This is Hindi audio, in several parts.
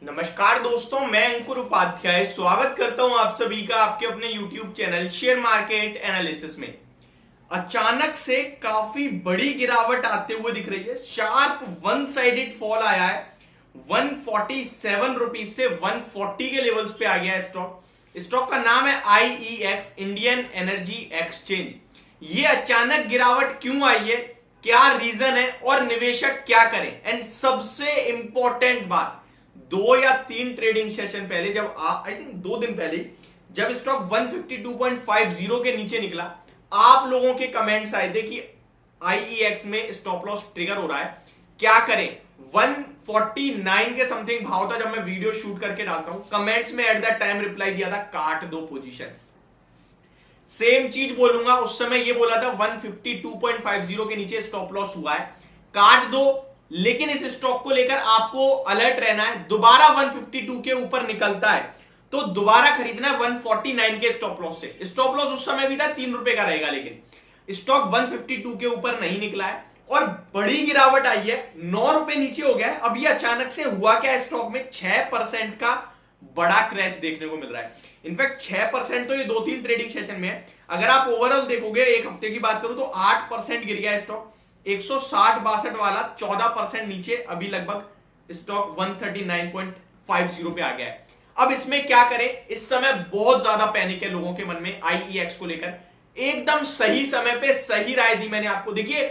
नमस्कार दोस्तों, मैं अंकुर उपाध्याय स्वागत करता हूं आप सभी का आपके अपने YouTube channel share market analysis में। अचानक से काफी बड़ी गिरावट आते हुए दिख रही है। शार्प वन साइडेड फॉल आया है। 147 रुपीज से 140 के लेवल्स पे आ गया है स्टॉक का नाम है IEX, इंडियन एनर्जी एक्सचेंज। ये अचानक गिरावट क्यों आई है, क्या रीजन है और निवेशक क्या करें, एंड सबसे इंपॉर्टेंट बात, 2 या 3 ट्रेडिंग सेशन पहले जब आई थिंक 2 दिन पहले जब स्टॉक 152.50 के नीचे निकला, आप लोगों के कमेंट्स आए थे कि IEX में स्टॉप लॉस ट्रिगर हो रहा है, क्या करें। 149 के समथिंग भाव था जब मैं वीडियो शूट करके डालता हूं। कमेंट्स में एट दैट टाइम रिप्लाई दिया था काट दो पोजीशन। सेम चीज बोलूंगा, उस समय ये बोला था 152.50 के नीचे स्टॉप लॉस हुआ है, काट दो। लेकिन इस स्टॉक को लेकर आपको अलर्ट रहना है। दोबारा 152 के ऊपर निकलता है तो दोबारा खरीदना है 149 के स्टॉप लॉस से। स्टॉप लॉस उस समय भी था 3 रुपए का रहेगा, लेकिन स्टॉक 152 के ऊपर नहीं निकला है और बड़ी गिरावट आई है, 9 रुपए नीचे हो गया है। अब ये अचानक से हुआ क्या है, स्टॉक में 6% का बड़ा क्रैश देखने को मिल रहा है। इनफैक्ट 6% तो ये 2-3 ट्रेडिंग सेशन में है। अगर आप ओवरऑल देखोगे, एक हफ्ते की बात करूं तो 8% गिर गया है स्टॉक। 160-62 वाला 14% नीचे, अभी लगभग स्टॉक 139.50 पे आ गया है। अब इसमें क्या करें, इस समय बहुत ज्यादा पैनिक है लोगों के मन में IEX को लेकर। एकदम सही समय पे सही राय दी मैंने आपको। देखिए,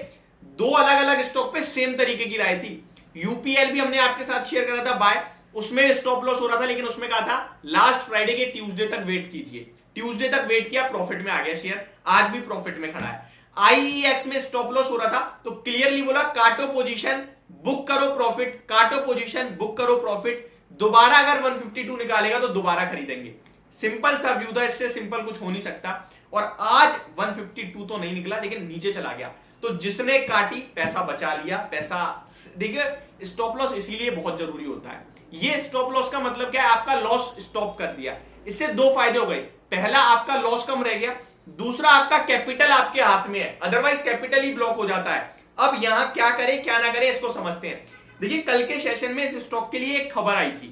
2 अलग अलग स्टॉक पे सेम तरीके की राय थी। UPL भी हमने आपके साथ शेयर करा था बाय, उसमें स्टॉप लॉस हो रहा था, लेकिन उसमें कहा था लास्ट फ्राइडे के ट्यूसडे तक वेट कीजिए। ट्यूसडे तक वेट किया, प्रॉफिट में आ गया शेयर, आज भी प्रॉफिट में खड़ा है। IEX में स्टॉप लॉस हो रहा था तो क्लियरली बोला काटो पोजीशन, बुक करो प्रॉफिट, काटो पोजीशन, बुक करो प्रॉफिट। दोबारा अगर 152 निकालेगा तो दोबारा खरीदेंगे। सिंपल सा व्यू था, इससे सिंपल कुछ हो नहीं सकता। और आज 152 तो नहीं निकला, लेकिन नीचे चला गया। तो जिसने काटी पैसा बचा लिया। पैसा देखिए, स्टॉप लॉस इसीलिए बहुत जरूरी होता है। ये स्टॉप लॉस का मतलब क्या है, आपका लॉस स्टॉप कर दिया। इससे 2 फायदे हो गए। पहला, आपका लॉस कम रह गया। दूसरा, आपका कैपिटल आपके हाथ में है, अदरवाइज कैपिटल ही ब्लॉक हो जाता है। अब यहां क्या करें क्या ना करें, इसको समझते हैं। देखिए, कल के सेशन में इस स्टॉक के लिए एक खबर आई थी,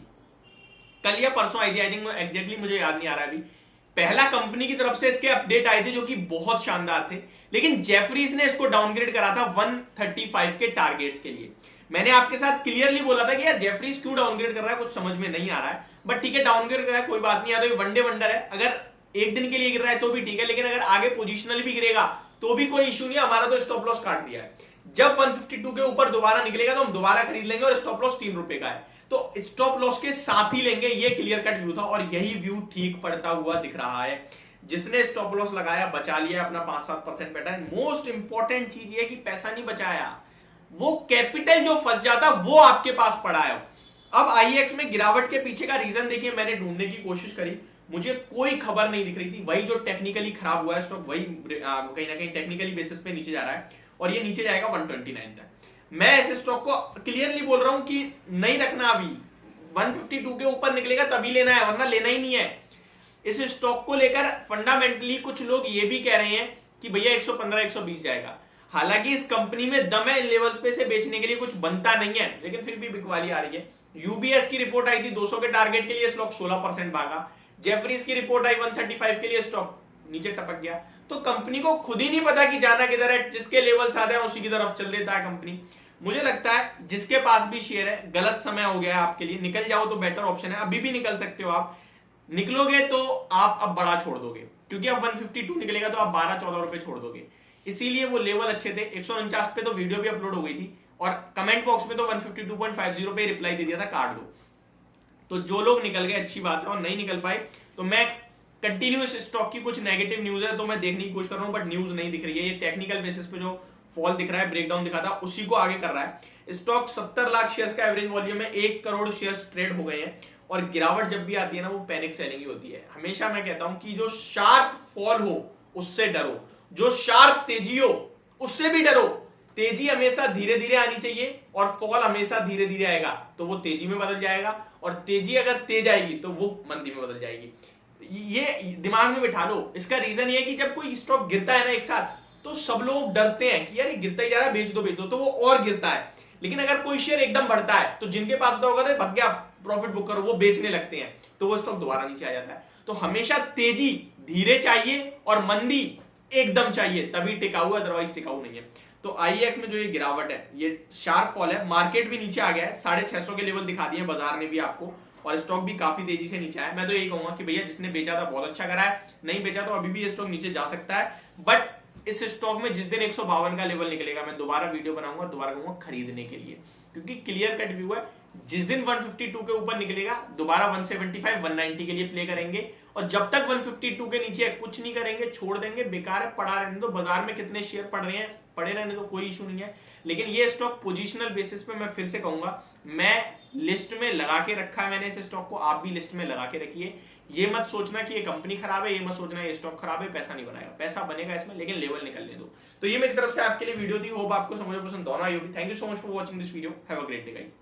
कल या परसों आई थी, आई थिंक एग्जैक्टली मुझे याद नहीं आ रहा अभी। पहला, कंपनी की तरफ से इसके अपडेट आए थे जो कि बहुत शानदार थे, लेकिन जेफरीज ने इसको डाउनग्रेड करा था 135 के टारगेट्स के लिए। मैंने आपके साथ क्लियरली बोला था कि यार जेफरीज क्यों डाउनग्रेड कर रहा है, कुछ समझ में नहीं आ रहा है। बट ठीक है, डाउनग्रेड कर रहा है, कोई बात नहीं। या तो ये वनडे वंडर है, अगर एक दिन के लिए गिर रहा है तो भी ठीक है, लेकिन अगर आगे पोजिशनल भी गिरेगा तो भी कोई इशू नहीं है। हमारा तो स्टॉप लॉस काट दिया है। जब 152 के ऊपर दोबारा निकलेगा तो हम दोबारा खरीद लेंगे, और स्टॉप लॉस 3 रुपए का है तो स्टॉप लॉस के साथ ही लेंगे। ये क्लियर कट व्यू था और यही व्यू ठीक पड़ता हुआ दिख रहा है। जिसने स्टॉप लॉस लगाया बचा लिया, अपना 5-7% बेटा है। मोस्ट इंपॉर्टेंट चीज ये कि पैसा नहीं बचाया, वो कैपिटल जो फंस जाता वो आपके पास पड़ा है। अब IEX में गिरावट के पीछे का रीजन देखिए, मैंने ढूंढने की कोशिश करी, मुझे कोई खबर नहीं दिख रही थी। वही जो टेक्निकली खराब हुआ है स्टॉक, वही कहीं ना कहीं टेक्निकली बेसिस पे नीचे जा रहा है और ये नीचे जाएगा 129 तक। मैं इस स्टॉक को क्लियरली बोल रहा हूं कि नहीं रखना अभी। 152 के ऊपर निकलेगा तभी लेना है, वरना लेना ही नहीं है। इस स्टॉक को लेकर फंडामेंटली कुछ लोग ये भी कह रहे हैं कि भैया 115-120 जाएगा। हालांकि इस कंपनी में दम है, इन लेवल्स पे से बेचने के लिए कुछ बनता नहीं है, लेकिन फिर भी बिकवाली आ रही है। UBS की रिपोर्ट आई थी 200 के टारगेट के लिए, स्टॉक 16% भागा। जेफरीज की रिपोर्ट आई 135 के लिए, स्टॉक नीचे टपक गया। तो कंपनी को खुद ही नहीं पता कि जाना किधर है, जिसके लेवल्स आते हैं उसी की तरफ चल देता है कंपनी। मुझे लगता है जिसके पास भी शेयर है, गलत समय हो गया है आपके लिए, निकल जाओ तो बेटर ऑप्शन है। अभी भी निकल सकते हो आप, निकलोगे तो आप अब बड़ा छोड़ दोगे, क्योंकि अब 152 निकलेगा तो आप 12-14 रुपए छोड़ दोगे। इसीलिए वो लेवल अच्छे थे। 149 पे तो वीडियो भी अपलोड हो गई थी और कमेंट बॉक्स में तो 152.50 पे रिप्लाई दे दिया था काट दो। तो जो लोग निकल गए अच्छी बात है, और नहीं निकल पाए तो मैं कंटिन्यूस स्टॉक की कुछ नेगेटिव न्यूज है तो मैं देखने की कोशिश कर रहा हूं, बट न्यूज नहीं दिख रही है। ये टेक्निकल बेसिस पे जो फॉल दिख रहा है, ब्रेकडाउन दिखा था, उसी को आगे कर रहा है। स्टॉक 70 लाख शेयर्स का एवरेज वॉल्यूम है, 1 करोड़ शेयर्स ट्रेड हो गए हैं। और गिरावट जब भी आती है ना, वो पैनिक सेलिंग ही होती है। हमेशा मैं कहता हूं कि जो शार्प फॉल हो उससे डरो, जो शार्प तेजी हो उससे भी डरो। तेजी हमेशा धीरे धीरे आनी चाहिए और फॉल हमेशा धीरे धीरे आएगा, तो वो तेजी में बदल जाएगा, और तेजी अगर तेज आएगी तो वो मंदी में बदल जाएगी। ये दिमाग में बिठा लो। इसका रीजन ये है कि जब कोई स्टॉक गिरता है ना एक साथ, तो सब लोग डरते हैं कि यार ये गिरता ही जा रहा है, बेच दो, तो वो और गिरता है। लेकिन अगर कोई शेयर एकदम बढ़ता है तो जिनके पास होगा, भग गया प्रॉफिट बुक करो, वो बेचने लगते हैं तो वो स्टॉक दोबारा नीचे आ जाता है। तो हमेशा तेजी धीरे चाहिए और मंदी एकदम चाहिए, तभी टिकाऊ है, अदरवाइज टिकाऊ नहीं है। तो आईएक्स में जो ये गिरावट है, ये शार्प फॉल है, मार्केट भी नीचे आ गया है, 650 के लेवल दिखा दिए बाजार ने भी आपको, और स्टॉक भी काफी तेजी से नीचे आया। मैं तो यही कहूंगा कि भैया जिसने बेचा था बहुत अच्छा करा है, नहीं बेचा तो अभी भी ये स्टॉक नीचे जा सकता है। बट इस स्टॉक में जिस दिन 152 का लेवल निकलेगा, मैं दोबारा वीडियो बनाऊंगा, दोबारा कहूंगा खरीदने के लिए, क्योंकि क्लियर कट व्यू है, जिस दिन 152 के ऊपर निकलेगा दोबारा 175 190 के लिए प्ले करेंगे, और जब तक 152 के नीचे कुछ नहीं करेंगे, छोड़ देंगे, बेकार है, पड़ा रहने दो। बाजार में कितने शेयर पड़ रहे हैं, पड़े रहने दो, कोई इशू नहीं है। लेकिन ये स्टॉक पोजिशनल बेसिस पे मैं फिर से कहूंगा, मैं लिस्ट में लगा के रखा है मैंने इस स्टॉक को, आप भी लिस्ट में लगा के रखिए। ये मत सोचना कि ये कंपनी खराब है, ये मत सोचना ये स्टॉक खराब है, पैसा नहीं बनाएगा, पैसा बनेगा इसमें, लेकिन लेवल निकलने दो। तो ये मेरी तरफ से आपके लिए वीडियो थी, होप आपको समझ पसंद दोनों आई होगी। Thank you so much for watching this video, have a great day guys.